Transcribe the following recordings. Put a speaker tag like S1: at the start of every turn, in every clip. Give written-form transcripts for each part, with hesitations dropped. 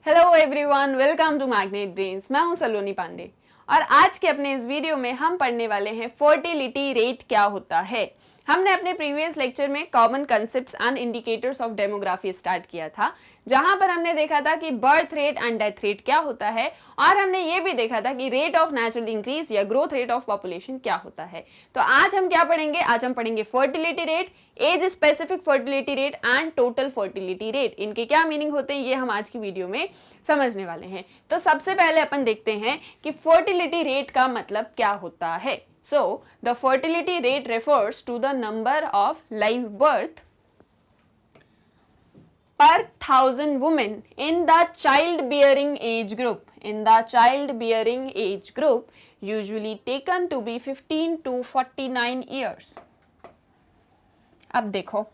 S1: Hello everyone, welcome to Magnet Brains. मैं हूं सलोनी पांडे और आज के अपने इस वीडियो में हम पढ़ने वाले हैं फर्टिलिटी रेट क्या होता है। हमने अपने प्रीवियस लेक्चर में common concepts and indicators of demography start किया था, जहां पर हमने देखा था कि birth rate and death rate क्या होता है और हमने ये भी देखा था कि रेट ऑफ नेचुरल इंक्रीज या ग्रोथ रेट ऑफ पॉपुलेशन क्या होता है। तो आज हम क्या पढ़ेंगे? आज हम पढ़ेंगे fertility rate, age specific fertility rate and total fertility rate. इनके क्या मीनिंग होते हैं ये हम आज की वीडियो में समझने वाले हैं। तो सबसे पहले अपन देखते हैं कि फर्टिलिटी रेट का मतलब क्या होता है। So, the fertility rate refers to the number of live birth per 1000 women in the childbearing age group. In the childbearing age group, usually taken to be 15 to 49 years. अब देखो,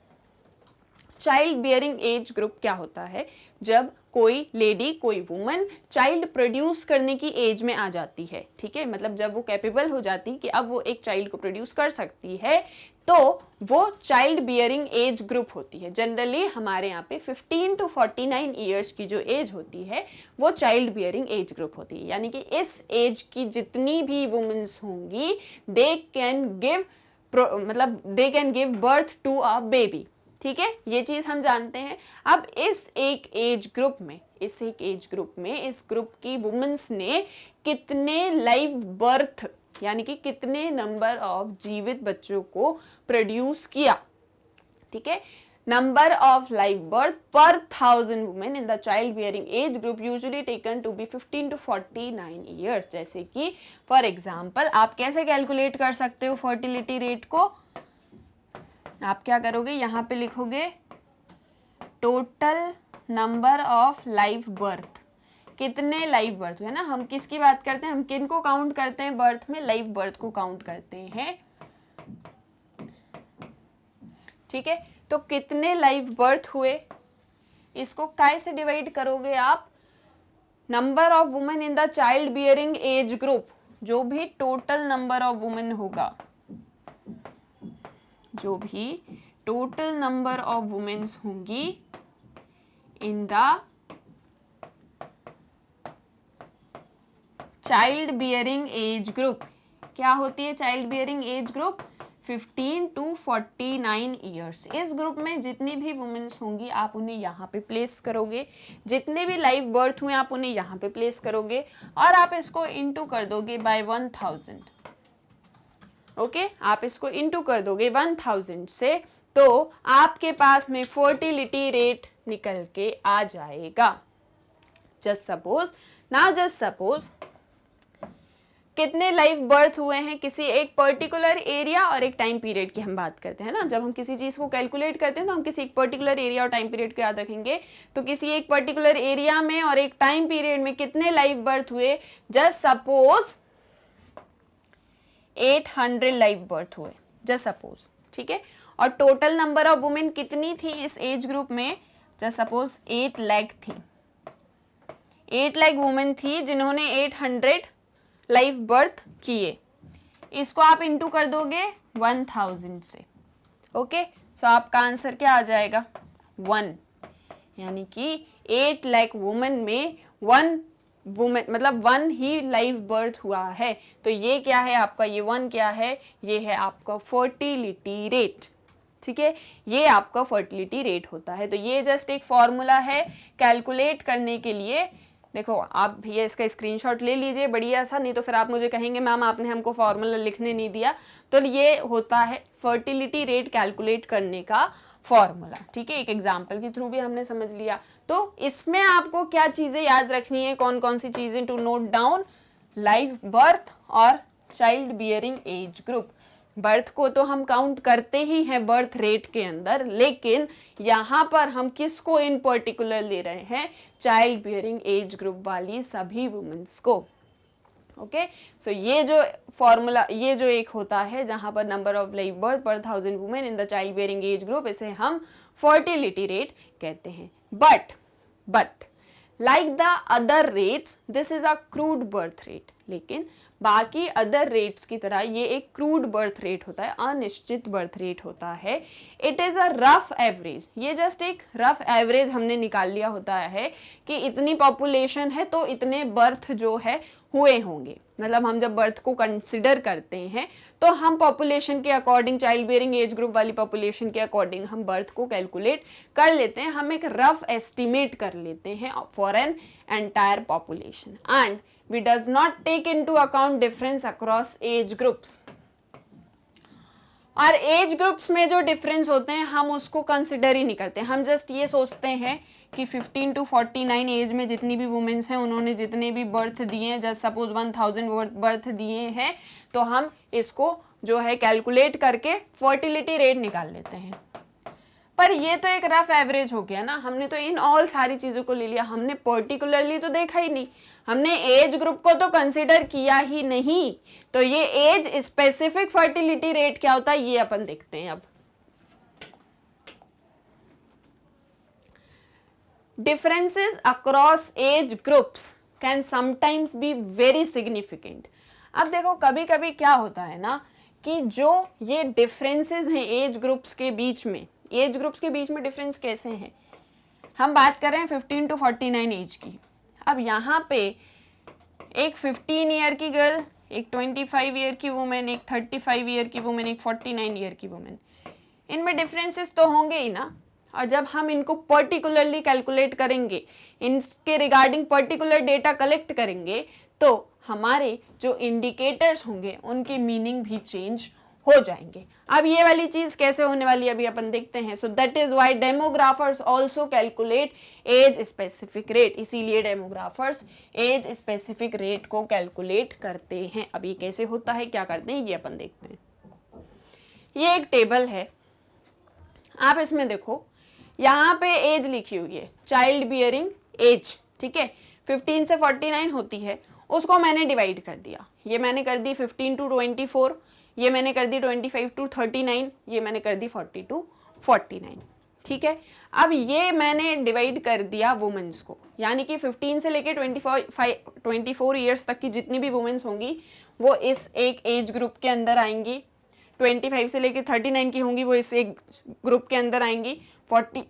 S1: child bearing age group क्या होता है? जब कोई lady, कोई woman child produce करने की एज में आ जाती है, ठीक है, मतलब जब वो कैपेबल हो जाती कि अब वो एक चाइल्ड को प्रोड्यूस कर सकती है, तो वो चाइल्ड बियरिंग एज ग्रुप होती है। जनरली हमारे यहाँ पे 15 टू 49 ईयर्स की जो एज होती है वो चाइल्ड बियरिंग एज ग्रुप होती है। यानी कि इस एज की जितनी भी वुमेन्स होंगी they can give birth to a baby, ठीक है, ये चीज हम जानते हैं। अब इस एज ग्रुप में इस ग्रुप की वुमेन्स ने कितने लाइव बर्थ यानी कि कितने नंबर ऑफ जीवित बच्चों को प्रोड्यूस किया, ठीक है। नंबर ऑफ लाइव बर्थ पर 1000 women in the child bearing age group usually taken to be 15 to 49 years. जैसे कि फॉर एग्जाम्पल आप कैसे कैलकुलेट कर सकते हो फर्टिलिटी रेट को? आप क्या करोगे, यहाँ पे लिखोगे total number of live birth. कितने लाइव बर्थ हुए ना, हम किसकी बात करते हैं, हम किन को काउंट करते हैं बर्थ में? लाइव बर्थ को काउंट करते हैं, ठीक है। तो कितने लाइव बर्थ हुए, इसको काय से डिवाइड करोगे आप? Number of women in the child bearing age group, जो भी टोटल नंबर ऑफ वुमेन होगा, जो भी टोटल नंबर ऑफ वुमेन्स होंगी in the child bearing age group. क्या होती है child bearing age group? 15 to 49 years. इस ग्रुप में जितनी भी वुमेन्स होंगी आप उन्हें यहाँ पे प्लेस करोगे, जितने भी लाइव बर्थ हुए आप उन्हें यहाँ पे प्लेस करोगे और आप इसको इनटू कर दोगे बाय 1000। ओके, आप इसको इनटू कर दोगे 1000 से, तो आपके पास में फर्टिलिटी रेट निकल के आ जाएगा। जस्ट सपोज कितने लाइव बर्थ हुए हैं किसी एक पर्टिकुलर एरिया और एक टाइम पीरियड की हम बात करते हैं ना। जब हम किसी चीज को कैलकुलेट करते हैं तो हम किसी एक पर्टिकुलर एरिया और टाइम पीरियड को याद रखेंगे। तो किसी एक पर्टिकुलर एरिया में और एक टाइम पीरियड में कितने लाइव बर्थ हुए? जस्ट सपोज 800 लाइव बर्थ हुए, जस्ट सपोज, ठीक है। और टोटल नंबर ऑफ वुमेन कितनी थी इस एज ग्रुप में? जस्ट सपोज 8 लाख थी। 8 लाख वुमेन थी जिन्होंने 800 लाइव बर्थ किए। इसको आप इंटू कर दोगे 1000 से। ओके, सो आपका आंसर क्या आ जाएगा? 1। यानी कि 8 लाख वुमेन में 1 वुमेन मतलब 1 ही लाइव बर्थ हुआ है। तो ये क्या है आपका? ये 1 क्या है? ये है आपका फर्टिलिटी रेट, ठीक है। ये आपका फर्टिलिटी रेट होता है। तो ये जस्ट एक फॉर्मूला है कैलकुलेट करने के लिए। देखो आप भैया इसका स्क्रीनशॉट ले लीजिए, बढ़िया सा, नहीं तो फिर आप मुझे कहेंगे मैम आपने हमको फॉर्मूला लिखने नहीं दिया। तो ये होता है फर्टिलिटी रेट कैलकुलेट करने का फॉर्मूला, ठीक है। एक एग्जाम्पल के थ्रू भी हमने समझ लिया। तो इसमें आपको क्या चीजें याद रखनी है, कौन कौन सी चीजें to note down? Live birth और child bearing age group. Birth को तो हम काउंट करते ही हैं बर्थ रेट के अंदर, लेकिन यहाँ पर हम किसको इन पर्टिकुलर ले रहे हैं? चाइल्ड बियरिंग एज ग्रुप वाली सभी वुमेन्स को। ओके, सो ये जो फॉर्मूला, ये जो एक होता है जहां पर नंबर ऑफ लाइव बर्थ पर 1000 women in the child bearing age group, इसे हम फर्टिलिटी रेट कहते हैं। But like the other rates this is a crude birth rate, लेकिन बाकी अदर रेट्स की तरह ये एक क्रूड बर्थ रेट होता है, अनिश्चित बर्थ रेट होता है। It is a rough average, ये जस्ट एक रफ एवरेज हमने निकाल लिया होता है कि इतनी पॉपुलेशन है तो इतने बर्थ जो है हुए होंगे। मतलब हम जब बर्थ को कंसिडर करते हैं तो हम पॉपुलेशन के according, child bearing age group वाली पॉपुलेशन के अकॉर्डिंग हम बर्थ को कैलकुलेट कर लेते हैं, हम एक रफ एस्टिमेट कर लेते हैं for an entire population, and we does not take into account difference across age groups। और एज ग्रुप्स में जो डिफरेंस होते हैं हम उसको कंसिडर ही नहीं करते, हम जस्ट ये सोचते हैं कि 15 to 49 एज में जितनी भी वुमेन्स हैं उन्होंने जितने भी बर्थ दिए हैं, जस्ट सपोज 1000 बर्थ दिए हैं, तो हम इसको जो है कैलकुलेट करके फर्टिलिटी रेट निकाल लेते हैं। पर ये तो एक रफ एवरेज हो गया ना, हमने तो इन ऑल सारी चीज़ों को ले लिया, हमने पर्टिकुलरली तो देखा ही नहीं, हमने एज ग्रुप को तो कंसिडर किया ही नहीं। तो ये एज स्पेसिफिक फर्टिलिटी रेट क्या होता है ये अपन देखते हैं। अब differences across age groups can sometimes be very significant. अब देखो कभी कभी क्या होता है ना कि जो ये डिफरेंसेस हैं एज ग्रुप्स के बीच में, एज ग्रुप्स के बीच में डिफरेंस कैसे हैं, हम बात कर रहे हैं 15 to 49 एज की। अब यहाँ पे एक 15 ईयर की गर्ल, एक 25 ईयर की वुमेन, एक 35 ईयर की वुमेन, एक 49 ईयर की वुमेन, इनमें डिफरेंसेस तो होंगे ही ना। और जब हम इनको पर्टिकुलरली कैलकुलेट करेंगे, इनके रिगार्डिंग पर्टिकुलर डेटा कलेक्ट करेंगे, तो हमारे जो इंडिकेटर्स होंगे उनकी मीनिंग भी चेंज हो जाएंगे। अब ये वाली चीज कैसे होने वाली है अभी अपन देखते हैं। So that is why demographers also calculate age specific rate, इसीलिए डेमोग्राफर्स एज स्पेसिफिक रेट को कैलकुलेट करते हैं। अब ये कैसे होता है, क्या करते हैं, ये अपन देखते हैं। ये एक टेबल है, आप इसमें देखो, यहाँ पे एज लिखी हुई है, चाइल्ड बियरिंग एज, ठीक है, 15 से 49 होती है, उसको मैंने डिवाइड कर दिया। ये मैंने कर दी 15 to 24, ये मैंने कर दी 25 to 39, ये मैंने कर दी 40 to 49, ठीक है। अब ये मैंने डिवाइड कर दिया वुमेन्स को, यानी कि 15 से लेके 24 ईयर्स तक की जितनी भी वुमेन्स होंगी वो इस एक एज ग्रुप के अंदर आएंगी, 25 से लेके 39 की होंगी वो इस एक ग्रुप के अंदर आएंगी, 40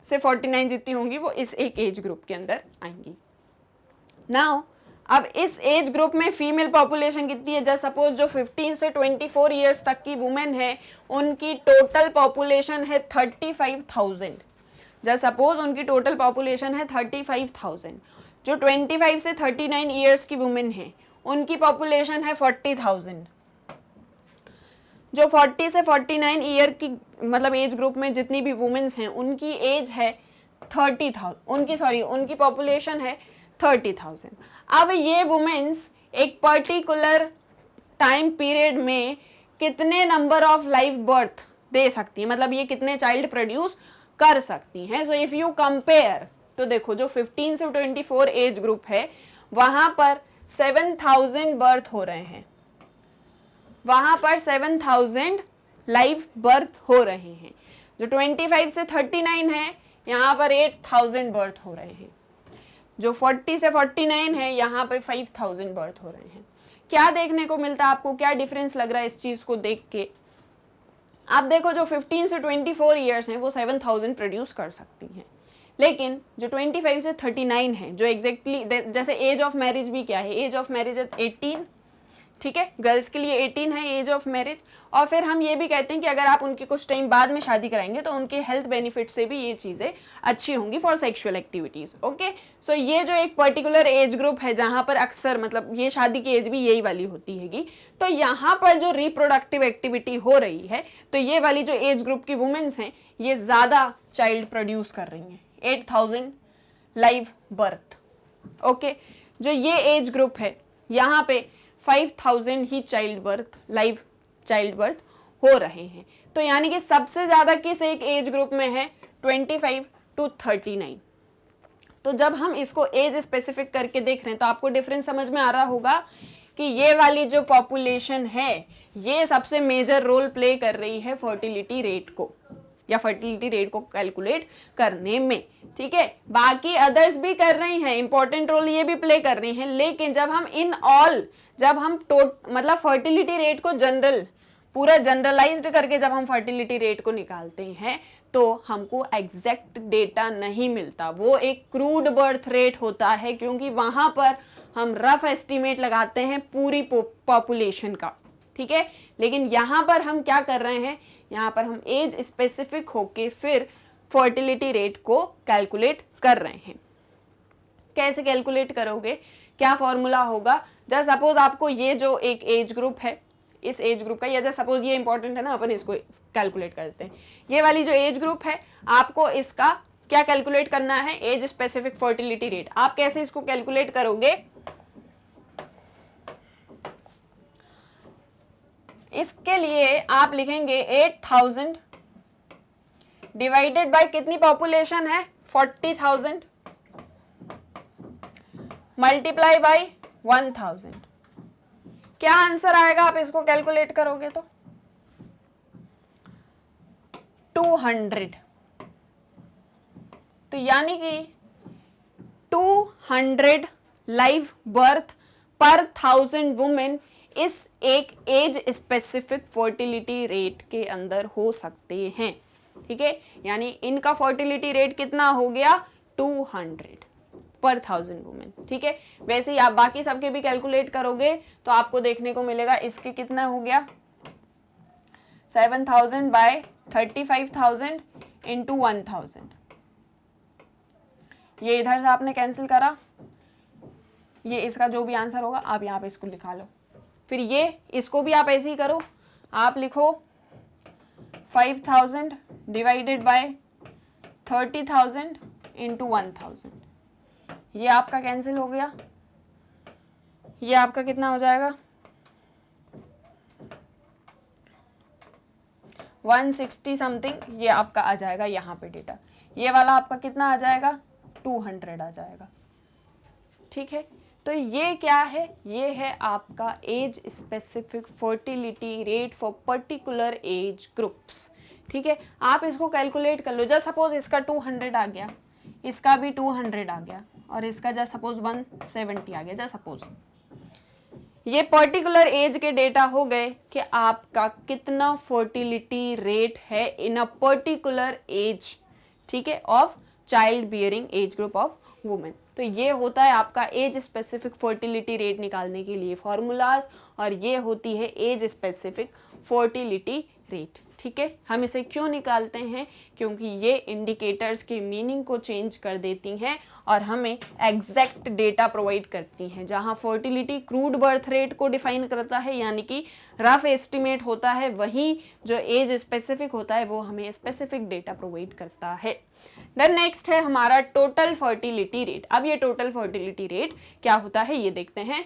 S1: से 49 जितनी होंगी वो इस एक एज ग्रुप के अंदर आएंगी। नाउ अब इस एज ग्रुप में फीमेल पॉपुलेशन कितनी है, जस्ट सपोज जो 15 से 24 ईयर्स तक की वुमेन है उनकी टोटल पॉपुलेशन है 35,000, जस्ट सपोज उनकी टोटल पॉपुलेशन है 35,000। जो 25 से 39 ईयर्स की वुमेन है उनकी पॉपुलेशन है 40,000। जो 40 से 49 ईयर की मतलब एज ग्रुप में जितनी भी वुमेन्स हैं उनकी एज है 30,000, उनकी पॉपुलेशन है 30,000। अब ये वुमेन्स एक पर्टिकुलर टाइम पीरियड में कितने नंबर ऑफ लाइव बर्थ दे सकती हैं, मतलब ये कितने चाइल्ड प्रोड्यूस कर सकती हैं। सो इफ यू कंपेयर, तो देखो जो 15 से 24 एज ग्रुप है वहां पर 7,000 बर्थ हो रहे हैं, वहां पर 7,000 लाइव बर्थ हो रहे हैं। जो 25 से 39 है यहाँ पर 8,000 बर्थ हो रहे हैं। जो 40 से 49 है यहाँ पे 5,000 बर्थ हो रहे हैं। क्या देखने को मिलता है आपको, क्या डिफरेंस लग रहा है इस चीज को देख के? आप देखो जो 15 से 24 ईयर्स हैं वो 7,000 प्रोड्यूस कर सकती हैं, लेकिन जो 25 से 39 है, जो एग्जैक्टली जैसे एज ऑफ मैरिज भी क्या है, एज ऑफ मैरिज है 18, ठीक है, गर्ल्स के लिए 18 है एज ऑफ मैरिज। और फिर हम ये भी कहते हैं कि अगर आप उनकी कुछ टाइम बाद में शादी कराएंगे तो उनके हेल्थ बेनिफिट से भी ये चीज़ें अच्छी होंगी फॉर सेक्सुअल एक्टिविटीज़। ओके, सो ये जो एक पर्टिकुलर एज ग्रुप है जहाँ पर अक्सर मतलब ये शादी की एज भी यही वाली होती हैगी, तो यहाँ पर जो रिप्रोडक्टिव एक्टिविटी हो रही है तो ये वाली जो एज ग्रुप की वुमेन्स हैं ये ज़्यादा चाइल्ड प्रोड्यूस कर रही हैं, 8,000 लाइव बर्थ। ओके, जो ये एज ग्रुप है यहाँ पे 5,000 ही लाइव चाइल्ड बर्थ हो रहे हैं। तो यानी कि सबसे ज़्यादा किस एक एज ग्रुप में है, 25 to 39। तो जब हम इसको एज स्पेसिफिक करके देख रहे हैं तो आपको डिफरेंस समझ में आ रहा होगा कि ये वाली जो पॉपुलेशन है ये सबसे मेजर रोल प्ले कर रही है फर्टिलिटी रेट को या फर्टिलिटी रेट को कैलकुलेट करने में। ठीक है, बाकी अदर्स भी कर रही हैं, इंपॉर्टेंट रोल ये भी प्ले कर रही हैं, लेकिन जब हम इन ऑल, जब हम मतलब फर्टिलिटी रेट को पूरा जनरलाइज्ड करके जब हम फर्टिलिटी रेट को निकालते हैं तो हमको एग्जैक्ट डेटा नहीं मिलता, वो एक क्रूड बर्थ रेट होता है, क्योंकि वहां पर हम रफ एस्टिमेट लगाते हैं पूरी पॉपुलेशन का, ठीक है। लेकिन यहाँ पर हम क्या कर रहे हैं, यहाँ पर हम एज स्पेसिफिक होके फिर फर्टिलिटी रेट को कैलकुलेट कर रहे हैं। कैसे कैलकुलेट करोगे, क्या फॉर्मूला होगा, जस्ट सपोज आपको ये जो एक एज ग्रुप है, इस एज ग्रुप का, या जस्ट सपोज ये इंपॉर्टेंट है ना, अपन इसको कैलकुलेट करते हैं। ये वाली जो एज ग्रुप है, आपको इसका क्या कैलकुलेट करना है, एज स्पेसिफिक फर्टिलिटी रेट। आप कैसे इसको कैलकुलेट करोगे, इसके लिए आप लिखेंगे 8000 डिवाइडेड बाय कितनी पॉपुलेशन है, 40,000 मल्टीप्लाई बाय 1000। क्या आंसर आएगा, आप इसको कैलकुलेट करोगे तो 200। तो यानी कि 200 लाइव बर्थ पर 1000 वुमेन इस एक एज स्पेसिफिक फर्टिलिटी रेट के अंदर हो सकते हैं, ठीक है। यानी इनका फर्टिलिटी रेट कितना हो गया, 200 पर 1000 वुमेन, ठीक है। वैसे ही आप बाकी सबके भी कैलकुलेट करोगे तो आपको देखने को मिलेगा, इसके कितना हो गया, 7000 बाय 35,000 इंटू 1000। ये इधर से आपने कैंसिल करा, ये इसका जो भी आंसर होगा आप यहाँ पे इसको लिखा लो। फिर ये इसको भी आप ऐसे ही करो, आप लिखो 5000 डिवाइडेड बाय 30,000 इंटू 1000। ये आपका कैंसिल हो गया, ये आपका कितना हो जाएगा, 160 समथिंग, ये आपका आ जाएगा यहाँ पे डेटा। ये वाला आपका कितना आ जाएगा, 200 आ जाएगा, ठीक है। तो ये क्या है, ये है आपका age specific fertility rate for particular age groups, ठीक है। आप इसको कैलकुलेट कर लो, जस्ट सपोज इसका 200 आ गया, इसका भी 200 आ गया, और इसका जस्ट सपोज 170 आ गया, जस्ट सपोज। ये पर्टिकुलर एज के डेटा हो गए कि आपका कितना फर्टिलिटी रेट है इन अ पर्टिकुलर एज, ठीक है, of child bearing age group of women. तो ये होता है आपका एज स्पेसिफिक फर्टिलिटी रेट निकालने के लिए फॉर्मूलाज, और ये होती है एज स्पेसिफिक फर्टिलिटी रेट, ठीक है। हम इसे क्यों निकालते हैं, क्योंकि ये इंडिकेटर्स के मीनिंग को चेंज कर देती हैं और हमें एग्जैक्ट डेटा प्रोवाइड करती हैं। जहां फर्टिलिटी क्रूड बर्थ रेट को डिफाइन करता है, यानी कि रफ एस्टिमेट होता है, वहीं जो एज स्पेसिफिक होता है वो हमें स्पेसिफिक डेटा प्रोवाइड करता है। देन नेक्स्ट है हमारा टोटल फर्टिलिटी रेट। अब ये टोटल फर्टिलिटी रेट क्या होता है ये देखते हैं।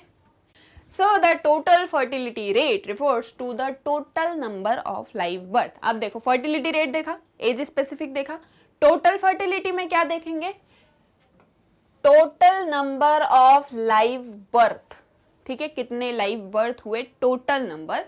S1: So the total fertility rate refers to the total number of live birth। अब देखो fertility rate देखा, एज स्पेसिफिक देखा, टोटल फर्टिलिटी में क्या देखेंगे, total number of live birth, ठीक है, कितने लाइव बर्थ हुए, total number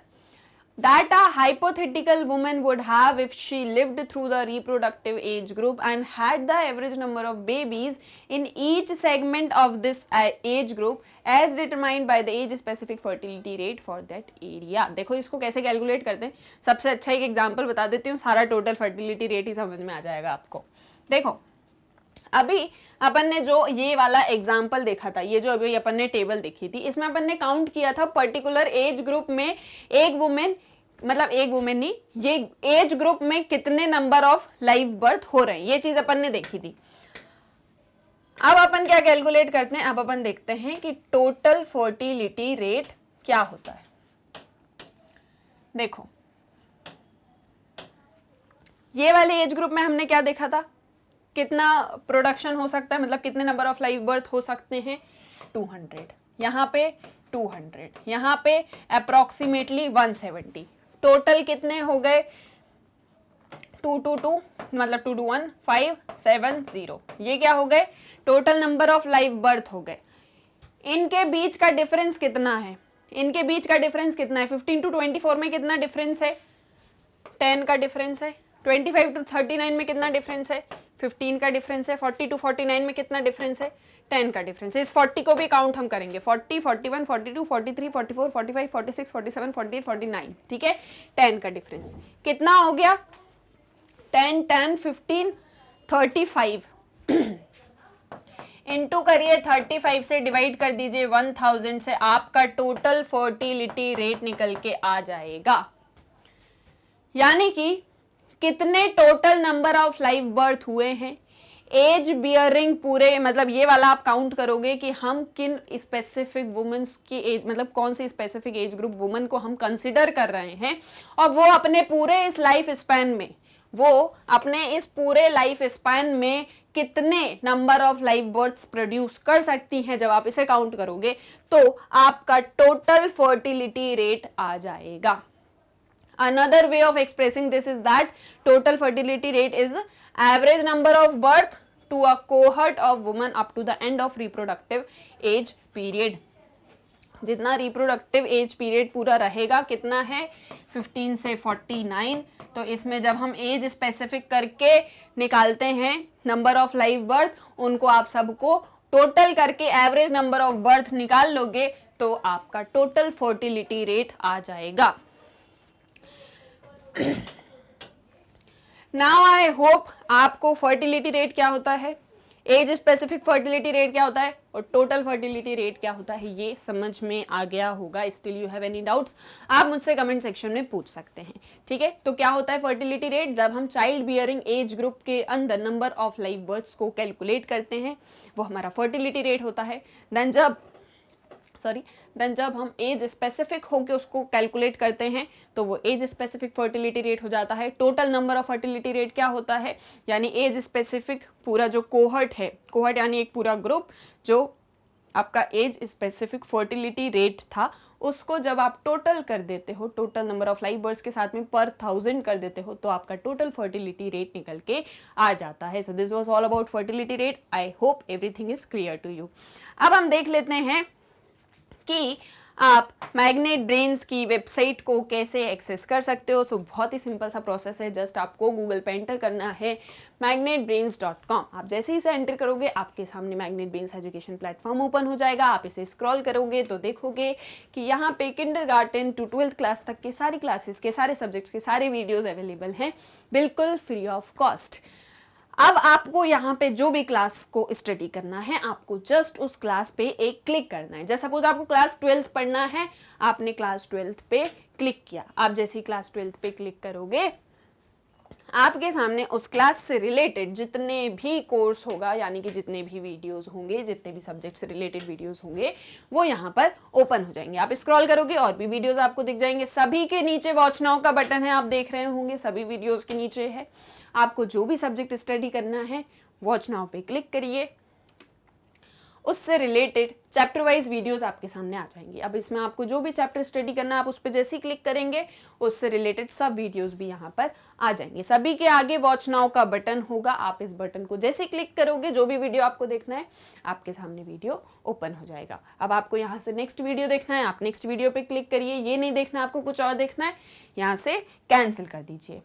S1: that a hypothetical woman would have if she lived through the reproductive age group and had the average number of babies in each segment of this age group as determined by the age specific fertility rate for that area। देखो इसको कैसे calculate करते हैं, सबसे अच्छा एक example बता देती हूँ, सारा टोटल फर्टिलिटी रेट ही समझ में आ जाएगा आपको। देखो अभी अपन ने जो ये वाला एग्जाम्पल देखा था, ये जो अभी अपन ने टेबल देखी थी, इसमें अपन ने काउंट किया था पर्टिकुलर एज ग्रुप में एक वुमेन, मतलब एक वुमेन नहीं, ये एज ग्रुप में कितने नंबर ऑफ लाइव बर्थ हो रहे हैं, ये चीज अपन ने देखी थी। अब अपन क्या कैलकुलेट करते हैं, अब अपन देखते हैं कि टोटल फर्टिलिटी रेट क्या होता है। देखो ये वाले एज ग्रुप में हमने क्या देखा था, कितना प्रोडक्शन हो सकता है, मतलब कितने नंबर ऑफ लाइव बर्थ हो सकते हैं, 200, यहाँ पे 200, यहाँ पे अप्रोक्सीमेटली 170, टोटल कितने हो गए, 222 मतलब 221 570, ये क्या हो गए, total number of live birth हो गए। इनके बीच का डिफरेंस कितना है, इनके बीच का डिफरेंस कितना है, 15 to 24 में कितना डिफरेंस है, 10 का डिफरेंस है, 25 to 39 में कितना डिफरेंस है, 15 का डिफरेंस है, 40 to 49 में कितना डिफरेंस है, 10 का डिफरेंस है। इस 40 को भी काउंट हम करेंगे, 40, 41, 42, 43, 44, 45, 46, 47, 48, 49, ठीक है, 10 का डिफरेंस कितना हो गया, 10, 10, 15, 35 इंटू करिए 35 से डिवाइड कर दीजिए 1000 से, आपका टोटल फर्टिलिटी रेट निकल के आ जाएगा। यानी कि कितने total number of live birth हुए हैं, एज बियरिंग पूरे, मतलब ये वाला आप काउंट करोगे कि हम किन स्पेसिफिक वुमेन्स की एज, मतलब कौन सी स्पेसिफिक एज ग्रुप वुमेन को हम कंसिडर कर रहे हैं, और वो अपने पूरे इस लाइफ स्पैन में, वो अपने इस पूरे लाइफ स्पैन में कितने number of live births produce कर सकती हैं। जब आप इसे काउंट करोगे तो आपका टोटल फर्टिलिटी रेट आ जाएगा। Another way of expressing this is that total fertility rate is average number of birth to a cohort of women up to the end of reproductive age period. जितना reproductive age period पूरा रहेगा कितना है, 15 से 49, तो इसमें जब हम एज स्पेसिफिक करके निकालते हैं नंबर ऑफ लाइव बर्थ, उनको आप सबको टोटल करके एवरेज नंबर ऑफ बर्थ निकाल लोगे तो आपका टोटल फर्टिलिटी रेट आ जाएगा। नाउ आई होप आपको फर्टिलिटी रेट क्या होता है, एज स्पेसिफिक फर्टिलिटी रेट क्या होता है और टोटल फर्टिलिटी रेट क्या होता है ये समझ में आ गया होगा। Still you have any doubts, आप मुझसे कमेंट सेक्शन में पूछ सकते हैं, ठीक है। तो क्या होता है फर्टिलिटी रेट, जब हम चाइल्ड बियरिंग एज ग्रुप के अंदर नंबर ऑफ लाइव बर्थ्स को कैलकुलेट करते हैं वो हमारा फर्टिलिटी रेट होता है। देन जब हम एज स्पेसिफिक होकर उसको कैलकुलेट करते हैं तो वो एज स्पेसिफिक फर्टिलिटी रेट हो जाता है। Total number of fertility rate क्या होता है, यानी एज स्पेसिफिक पूरा जो कोहर्ट है, कोहर्ट यानी एक पूरा ग्रुप जो आपका एज स्पेसिफिक फर्टिलिटी रेट था, उसको जब आप टोटल कर देते हो, total number of live birds के साथ में पर 1000 कर देते हो तो आपका टोटल फर्टिलिटी रेट निकल के आ जाता है। So this was all about fertility rate. I hope everything is clear to you. अब हम देख लेते हैं कि आप मैग्नेट ब्रेन्स की वेबसाइट को कैसे एक्सेस कर सकते हो। सो बहुत ही सिंपल सा प्रोसेस है, जस्ट आपको गूगल पे एंटर करना है magnetbrains.com। आप जैसे ही इसे एंटर करोगे आपके सामने magnet brains education platform open हो जाएगा। आप इसे स्क्रॉल करोगे तो देखोगे कि यहाँ पे किंडरगार्टन टू 12th क्लास तक की सारी क्लासेस के सारे सब्जेक्ट्स के सारे वीडियोज अवेलेबल हैं बिल्कुल फ्री ऑफ कॉस्ट। अब आपको यहाँ पे जो भी क्लास को स्टडी करना है आपको जस्ट उस क्लास पे एक क्लिक करना है। जैसे सपोज आपको क्लास 12th पढ़ना है, आपने क्लास 12th पे क्लिक किया। आप जैसे ही क्लास 12th पे क्लिक करोगे आपके सामने उस क्लास से रिलेटेड जितने भी कोर्स होगा, यानी कि जितने भी वीडियोस होंगे, जितने भी सब्जेक्ट से रिलेटेड वीडियोस होंगे वो यहाँ पर ओपन हो जाएंगे। आप स्क्रॉल करोगे और भी वीडियोस आपको दिख जाएंगे। सभी के नीचे वॉच नाउ का बटन है, आप देख रहे होंगे सभी वीडियोस के नीचे है। आपको जो भी सब्जेक्ट स्टडी करना है वॉच नाउ पे क्लिक करिए, उससे रिलेटेड चैप्टर वाइज वीडियोस आपके सामने आ जाएंगी। अब इसमें आपको जो भी चैप्टर स्टडी करना है आप उस पर जैसे ही क्लिक करेंगे उससे रिलेटेड सब वीडियोस भी यहाँ पर आ जाएंगे। सभी के आगे वॉच नाउ का बटन होगा, आप इस बटन को जैसे ही क्लिक करोगे जो भी वीडियो आपको देखना है आपके सामने वीडियो ओपन हो जाएगा। अब आपको यहाँ से नेक्स्ट वीडियो देखना है, आप नेक्स्ट वीडियो पे क्लिक करिए। ये नहीं देखना आपको कुछ और देखना है, यहाँ से कैंसिल कर दीजिए।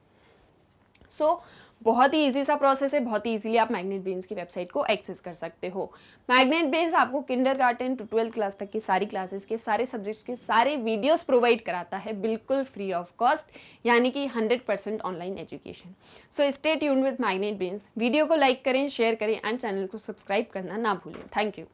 S1: सो बहुत ही इजी सा प्रोसेस है, बहुत ही इजीली आप मैग्नेट ब्रेन्स की वेबसाइट को एक्सेस कर सकते हो। मैग्नेट ब्रेन्स आपको किंडरगार्टन टू 12th क्लास तक की सारी क्लासेस के सारे सब्जेक्ट्स के सारे वीडियोस प्रोवाइड कराता है बिल्कुल फ्री ऑफ कॉस्ट, यानी कि 100% online education. So stay tuned with magnet brains. Video को लाइक करें, शेयर करें एंड चैनल को सब्सक्राइब करना ना भूलें। Thank you.